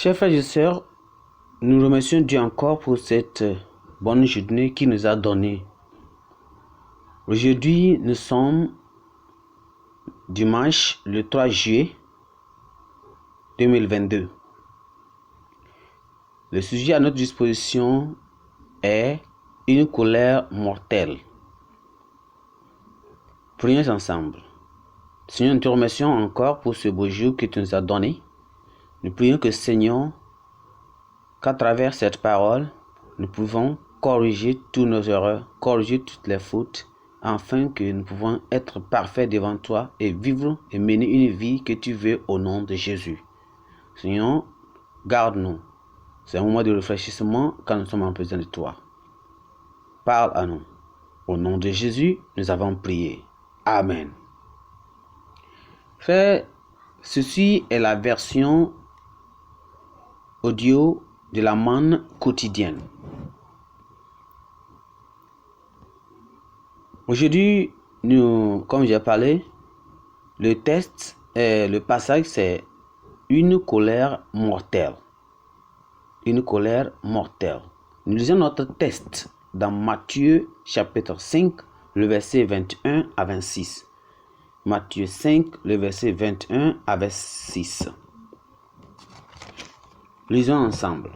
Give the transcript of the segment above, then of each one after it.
Chers frères et sœurs, nous remercions Dieu encore pour cette bonne journée qu'il nous a donnée. Aujourd'hui, nous sommes dimanche le 3 juillet 2022. Le sujet à notre disposition est une colère mortelle. Prions ensemble. Seigneur, nous te remercions encore pour ce beau jour que tu nous as donné. Nous prions que, Seigneur, qu'à travers cette parole, nous pouvons corriger toutes nos erreurs, corriger toutes les fautes, afin que nous pouvons être parfaits devant toi et vivre et mener une vie que tu veux au nom de Jésus. Seigneur, garde-nous. C'est un moment de réfléchissement quand nous sommes en présence de toi. Parle à nous. Au nom de Jésus, nous avons prié. Amen. Frère, ceci est la version audio de la manne quotidienne. Aujourd'hui, comme j'ai parlé, le passage c'est une colère mortelle. Une colère mortelle. Nous lisons notre texte dans Matthieu chapitre 5, le verset 21 à 26. Matthieu 5, le verset 21 à 26. Lisons ensemble.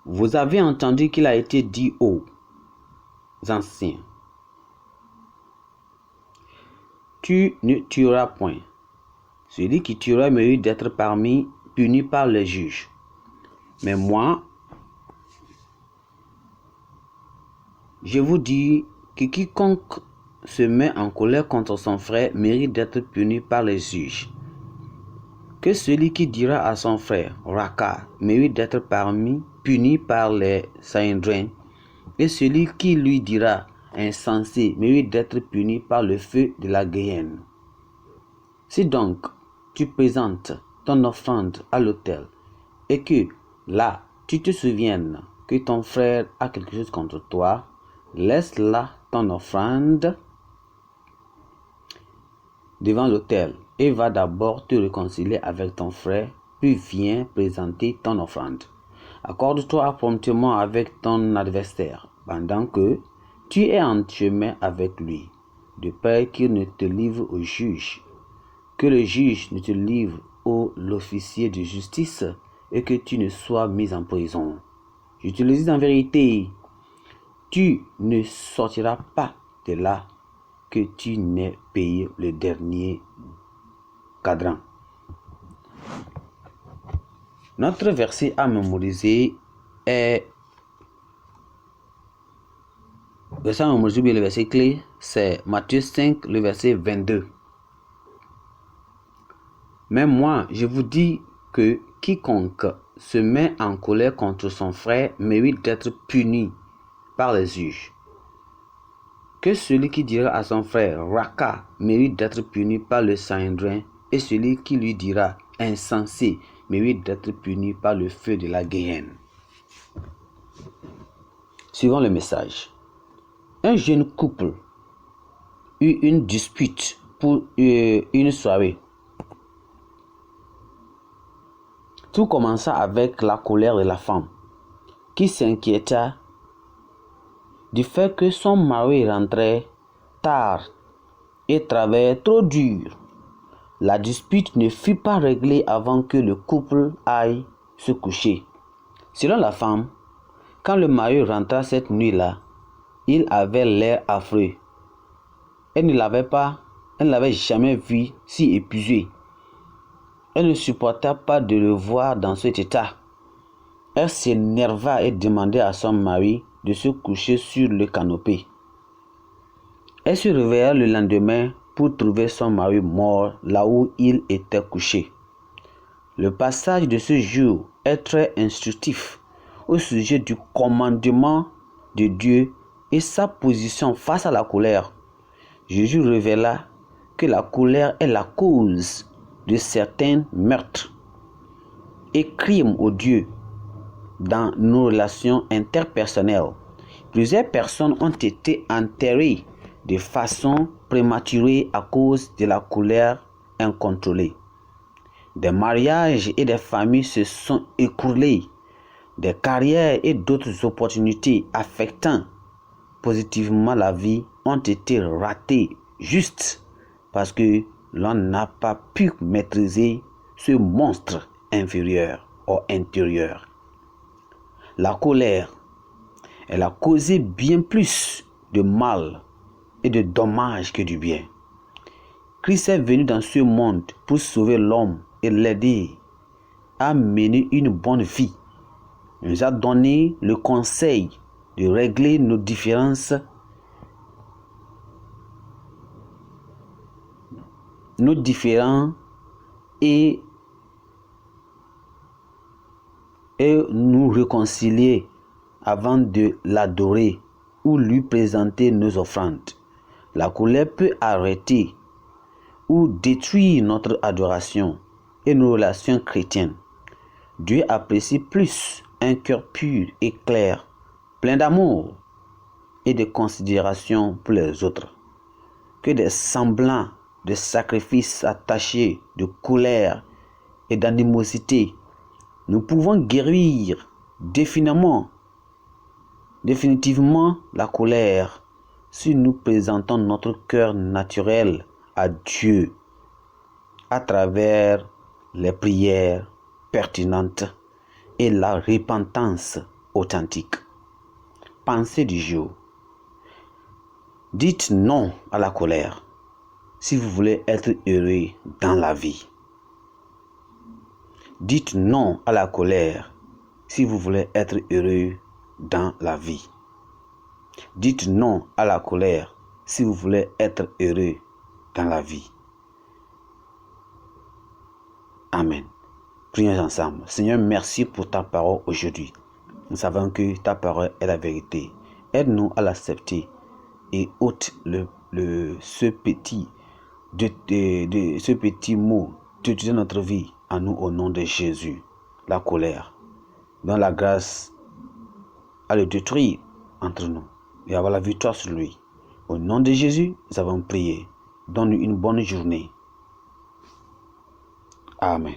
Vous avez entendu qu'il a été dit aux anciens: tu ne tueras point. Celui qui tuera mérite d'être puni par les juges. Mais moi, je vous dis que quiconque se met en colère contre son frère mérite d'être puni par les juges. Que celui qui dira à son frère Raka mérite d'être puni par les Sanhédrins, et celui qui lui dira insensé mérite d'être puni par le feu de la Guéhenne. Si donc tu présentes ton offrande à l'autel et que là tu te souviennes que ton frère a quelque chose contre toi, laisse là ton offrande devant l'autel et va d'abord te réconcilier avec ton frère, puis viens présenter ton offrande. Accorde-toi promptement avec ton adversaire pendant que tu es en chemin avec lui, de peur qu'il ne te livre au juge, que le juge ne te livre au l'officier de justice et que tu ne sois mis en prison. Je te le dis en vérité, tu ne sortiras pas de là que tu n'aies payé le dernier cadran. Notre verset à mémoriser est le verset clé, c'est Matthieu 5, le verset 22. Mais moi, je vous dis que quiconque se met en colère contre son frère mérite d'être puni par les juges. Que celui qui dira à son frère Raka mérite d'être puni par le Sanhédrin, et celui qui lui dira insensé mérite d'être puni par le feu de la Guéhenne. Suivons le message. Un jeune couple eut une dispute pour une soirée. Tout commença avec la colère de la femme, qui s'inquiéta du fait que son mari rentrait tard et travaillait trop dur. La dispute ne fut pas réglée avant que le couple aille se coucher. Selon la femme, quand le mari rentra cette nuit-là, il avait l'air affreux. Elle ne l'avait jamais vu si épuisé. Elle ne supporta pas de le voir dans cet état. Elle s'énerva et demanda à son mari de se coucher sur le canapé. Elle se réveilla le lendemain pour trouver son mari mort là où il était couché. Le passage de ce jour est très instructif au sujet du commandement de Dieu et sa position face à la colère. Jésus révéla que la colère est la cause de certains meurtres et crimes odieux dans nos relations interpersonnelles. Plusieurs personnes ont été enterrées de façon prématurée à cause de la colère incontrôlée. Des mariages et des familles se sont écroulés. Des carrières et d'autres opportunités affectant positivement la vie ont été ratées juste parce que l'on n'a pas pu maîtriser ce monstre inférieur ou intérieur. La colère, elle a causé bien plus de mal et de dommages que du bien. Christ est venu dans ce monde pour sauver l'homme et l'aider à mener une bonne vie. Il nous a donné le conseil de régler nos différences, nos différends et nous réconcilier avant de l'adorer ou lui présenter nos offrandes. La colère peut arrêter ou détruire notre adoration et nos relations chrétiennes. Dieu apprécie plus un cœur pur et clair, plein d'amour et de considération pour les autres, que des semblants de sacrifices attachés de colère et d'animosité. Nous pouvons guérir définitivement la colère si nous présentons notre cœur naturel à Dieu à travers les prières pertinentes et la repentance authentique. Pensée du jour. Dites non à la colère si vous voulez être heureux dans la vie. Dites non à la colère si vous voulez être heureux dans la vie. Dites non à la colère si vous voulez être heureux dans la vie. Amen. Prions ensemble. Seigneur, merci pour ta parole aujourd'hui. Nous savons que ta parole est la vérité. Aide-nous à l'accepter et ôte ce petit mot de notre vie à nous au nom de Jésus. La colère. Donne la grâce à le détruire entre nous et avoir la victoire sur lui. Au nom de Jésus, nous avons prié. Donne-nous une bonne journée. Amen.